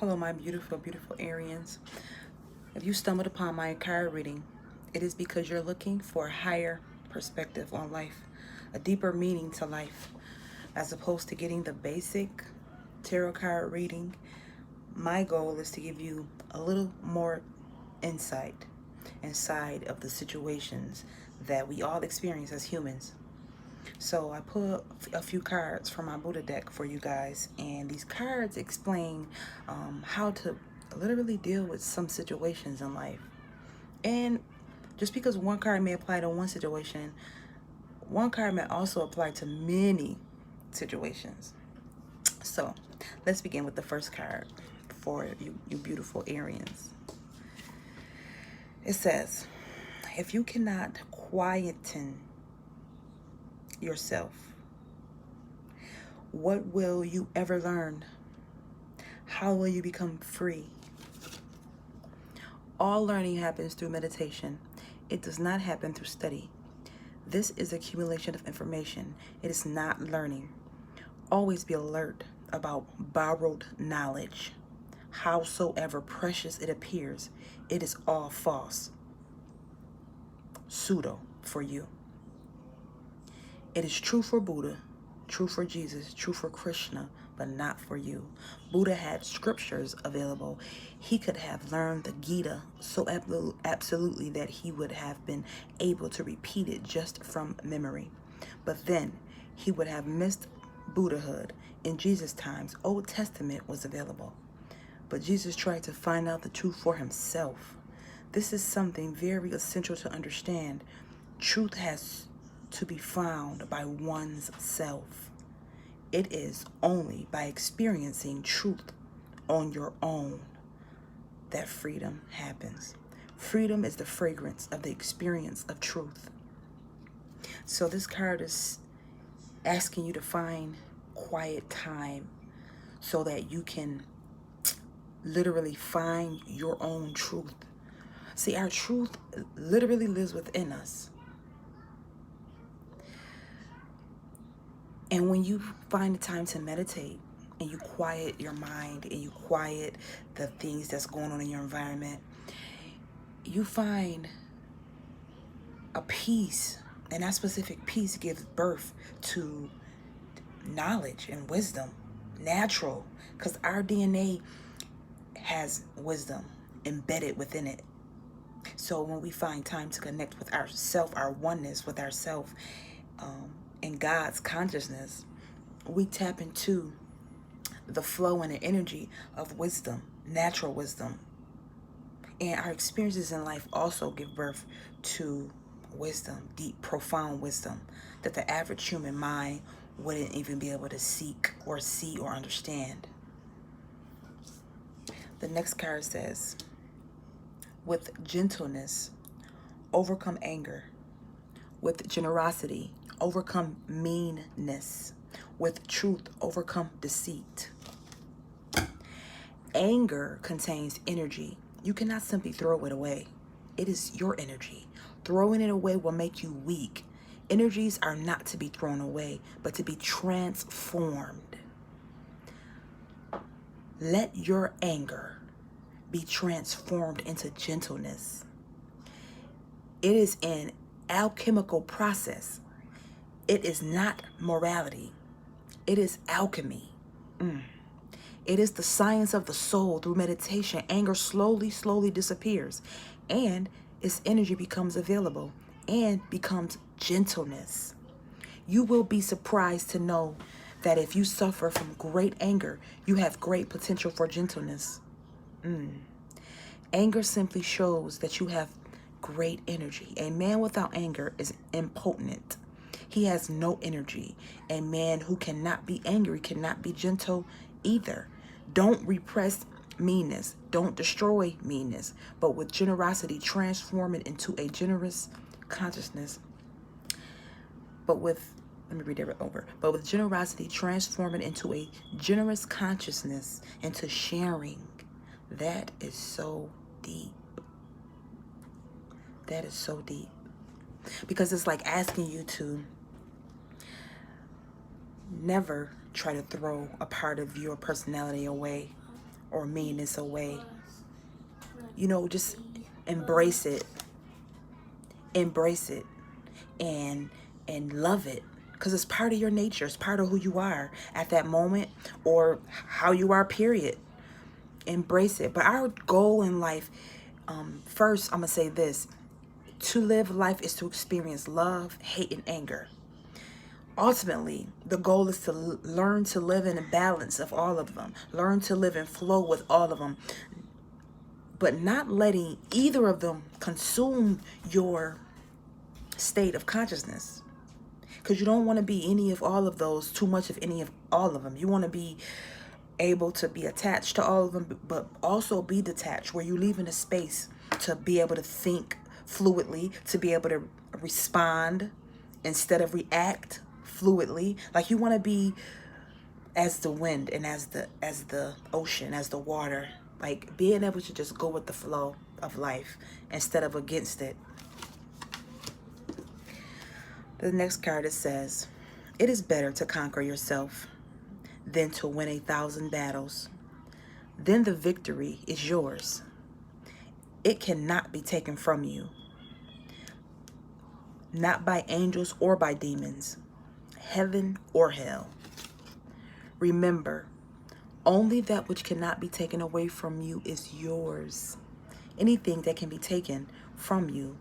Hello, my beautiful, beautiful Arians. If you stumbled upon my card reading, it is because you're looking for a higher perspective on life, a deeper meaning to life. As opposed to getting the basic tarot card reading, my goal is to give you a little more insight inside of the situations that we all experience as humans. So I put a few cards from my Buddha deck for you guys, and these cards explain how to literally deal with some situations in life. And just because one card may apply to one situation, one card may also apply to many situations. So let's begin with the first card for you beautiful Arians. It says, if you cannot quieten yourself, what will you ever learn? How will you become free? All learning happens through meditation. It does not happen through study. This is accumulation of information. It is not learning. Always be alert about borrowed knowledge. Howsoever precious it appears, it is all false. Pseudo for you. It is true for Buddha, true for Jesus, true for Krishna, but not for you. Buddha had scriptures available. He could have learned the Gita so absolutely that he would have been able to repeat it just from memory. But then he would have missed Buddhahood. In Jesus' times, Old Testament was available. But Jesus tried to find out the truth for himself. This is something very essential to understand. Truth has to be found by one's self. It is only by experiencing truth on your own that freedom happens. Freedom is the fragrance of the experience of truth. So this card is asking you to find quiet time so that you can literally find your own truth. See, our truth literally lives within us. And when you find the time to meditate and you quiet your mind and you quiet the things that's going on in your environment, you find a peace. And that specific peace gives birth to knowledge and wisdom, natural, because our DNA has wisdom embedded within it. So when we find time to connect with ourself, our oneness with ourself, in God's consciousness, we tap into the flow and the energy of wisdom, natural wisdom. And our experiences in life also give birth to wisdom, deep, profound wisdom that the average human mind wouldn't even be able to seek or see or understand. The next card says, with gentleness, overcome anger. With generosity, overcome meanness. With truth, overcome deceit. Anger contains energy. You cannot simply throw it away. It is your energy. Throwing it away will make you weak. Energies are not to be thrown away, but to be transformed. Let your anger be transformed into gentleness. It is an alchemical process. It is not morality. It is alchemy. It is the science of the soul. Through meditation, anger slowly disappears, and its energy becomes available and becomes gentleness. You will be surprised to know that if you suffer from great anger, you have great potential for gentleness. Anger simply shows that you have great energy. A man without anger is impotent. He has no energy. A man who cannot be angry cannot be gentle either. Don't repress meanness. Don't destroy meanness. But with generosity, transform it into a generous consciousness. Let me read it over. But with generosity, transform it into a generous consciousness, into sharing. That is so deep. That is so deep. Because it's like asking you to never try to throw a part of your personality away or meanness away. You know, just embrace it. Embrace it and love it, because it's part of your nature. It's part of who you are at that moment, or how you are, period. Embrace it. But our goal in life, first, I'm gonna say this: to live life is to experience love, hate, and anger. Ultimately, the goal is to learn to live in a balance of all of them. Learn to live in flow with all of them, but not letting either of them consume your state of consciousness. Because you don't want to be any of all of those, too much of any of all of them. You want to be able to be attached to all of them, but also be detached, where you leave in a space to be able to think fluidly, to be able to respond instead of react fluidly. Like, you want to be as the wind and as the ocean, as the water, like being able to just go with the flow of life instead of against it. The next card, it says, it is better to conquer yourself than to win 1,000 battles. Then the victory is yours. It cannot be taken from you, not by angels or by demons, heaven or hell. Remember, only that which cannot be taken away from you is yours. Anything that can be taken from you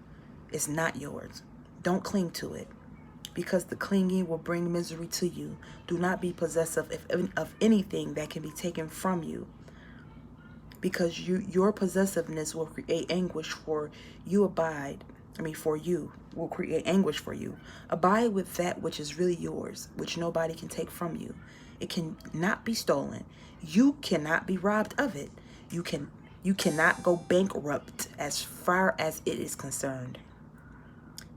is not yours. Don't cling to it, because the clinging will bring misery to you. Do not be possessive of anything that can be taken from you, because your possessiveness will create anguish for you. For you will create anguish for you. Abide with that which is really yours, which nobody can take from you. It cannot be stolen. You cannot be robbed of it. You cannot go bankrupt as far as it is concerned.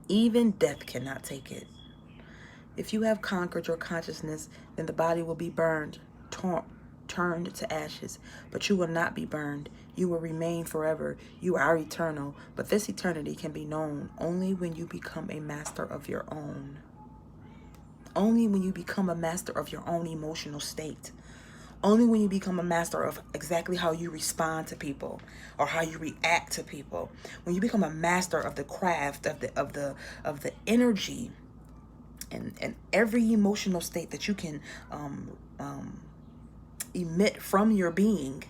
Even death cannot take it. If you have conquered your consciousness, then the body will be burned, turned to ashes, but you will not be burned. You will remain forever. You are eternal, but this eternity can be known only when you become a master of your own. Only when you become a master of your own emotional state. Only when you become a master of exactly how you respond to people or how you react to people. When you become a master of the craft of the energy and every emotional state that you can emit from your being.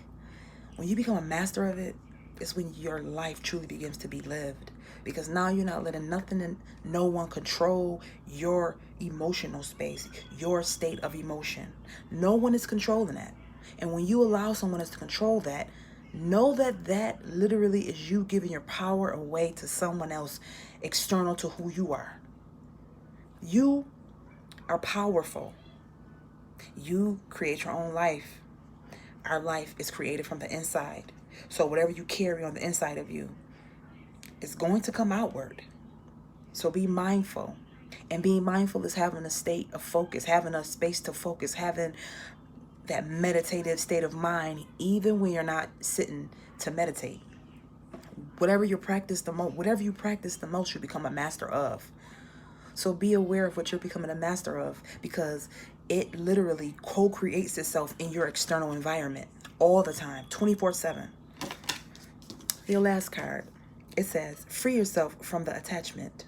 When you become a master of it, it's when your life truly begins to be lived. Because now you're not letting nothing and no one control your emotional space, your state of emotion. No one is controlling that. And when you allow someone else to control that, know that that literally is you giving your power away to someone else external to who you are. You are powerful. You create your own life. Our life is created from the inside. So whatever you carry on the inside of you is going to come outward. So be mindful. And being mindful is having a state of focus, having a space to focus, having that meditative state of mind, even when you're not sitting to meditate. Whatever you practice the most, you become a master of. So be aware of what you're becoming a master of, because it literally co-creates itself in your external environment all the time, 24/7. Your last card, it says, free yourself from the attachment.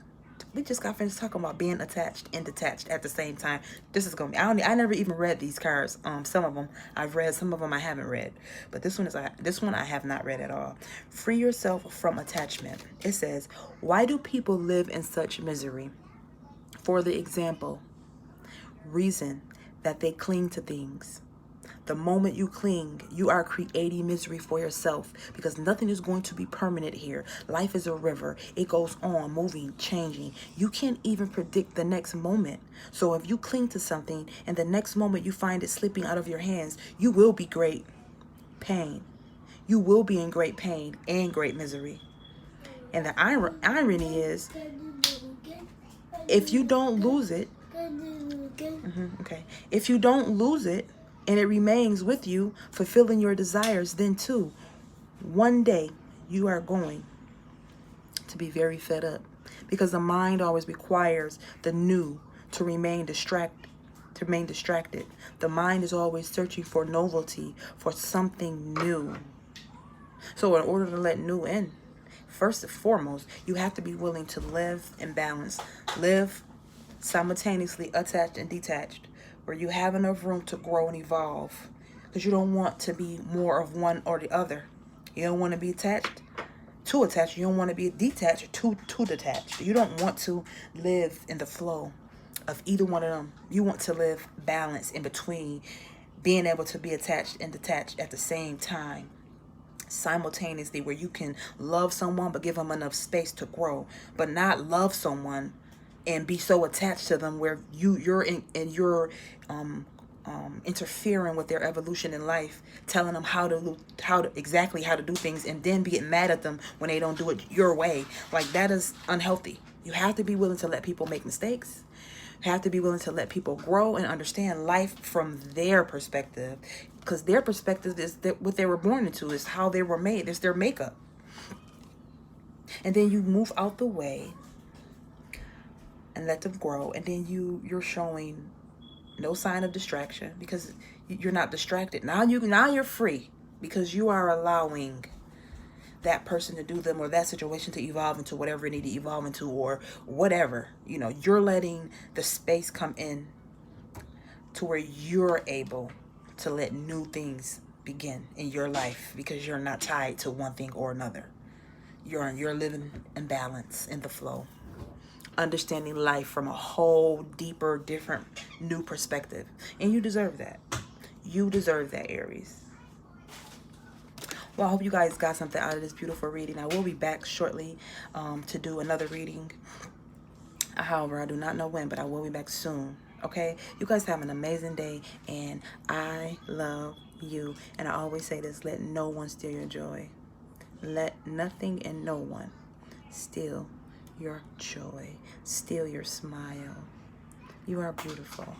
We just got finished talking about being attached and detached at the same time. This is gonna be, I never even read these cards. Some of them I've read, some of them I haven't read, but this one I have not read at all. Free yourself from attachment. It says, why do people live in such misery? For the example, reason that they cling to things. The moment you cling, you are creating misery for yourself, because nothing is going to be permanent here. Life is a river. It goes on, moving, changing. You can't even predict the next moment. So if you cling to something and the next moment you find it slipping out of your hands, you will be great pain. You will be in great pain and great misery. And the irony is, if you don't lose it, if you don't lose it and it remains with you, fulfilling your desires, then too, one day you are going to be very fed up, because the mind always requires the new to remain to remain distracted. The mind is always searching for novelty, for something new. So in order to let new in, first and foremost, you have to be willing to live in balance. Live simultaneously attached and detached, where you have enough room to grow and evolve. Because you don't want to be more of one or the other. You don't want to be too attached. You don't want to be detached or too detached. You don't want to live in the flow of either one of them. You want to live balance in between, being able to be attached and detached at the same time, simultaneously, where you can love someone but give them enough space to grow, but not love someone and be so attached to them where you're interfering with their evolution in life, telling them how to exactly how to do things, and then getting mad at them when they don't do it your way. Like, that is unhealthy. You have to be willing to let people make mistakes. You have to be willing to let people grow and understand life from their perspective, because their perspective is what they were born into, is how they were made. It's their makeup. And then you move out the way and let them grow, and then you're showing no sign of distraction, because you're not distracted. Now you're free, because you are allowing that person to do them, or that situation to evolve into whatever it need to evolve into, or whatever. You're letting the space come in to where you're able to let new things begin in your life, because you're not tied to one thing or another. You're living in balance, in the flow, understanding life from a whole deeper, different, new perspective. And you deserve that. You deserve that, Aries. Well, I hope you guys got something out of this beautiful reading. I will be back shortly to do another reading. However, I do not know when, but I will be back soon. Okay? You guys have an amazing day, and I love you. And I always say this: let no one steal your joy. Let nothing and no one steal your joy, steal your smile. You are beautiful.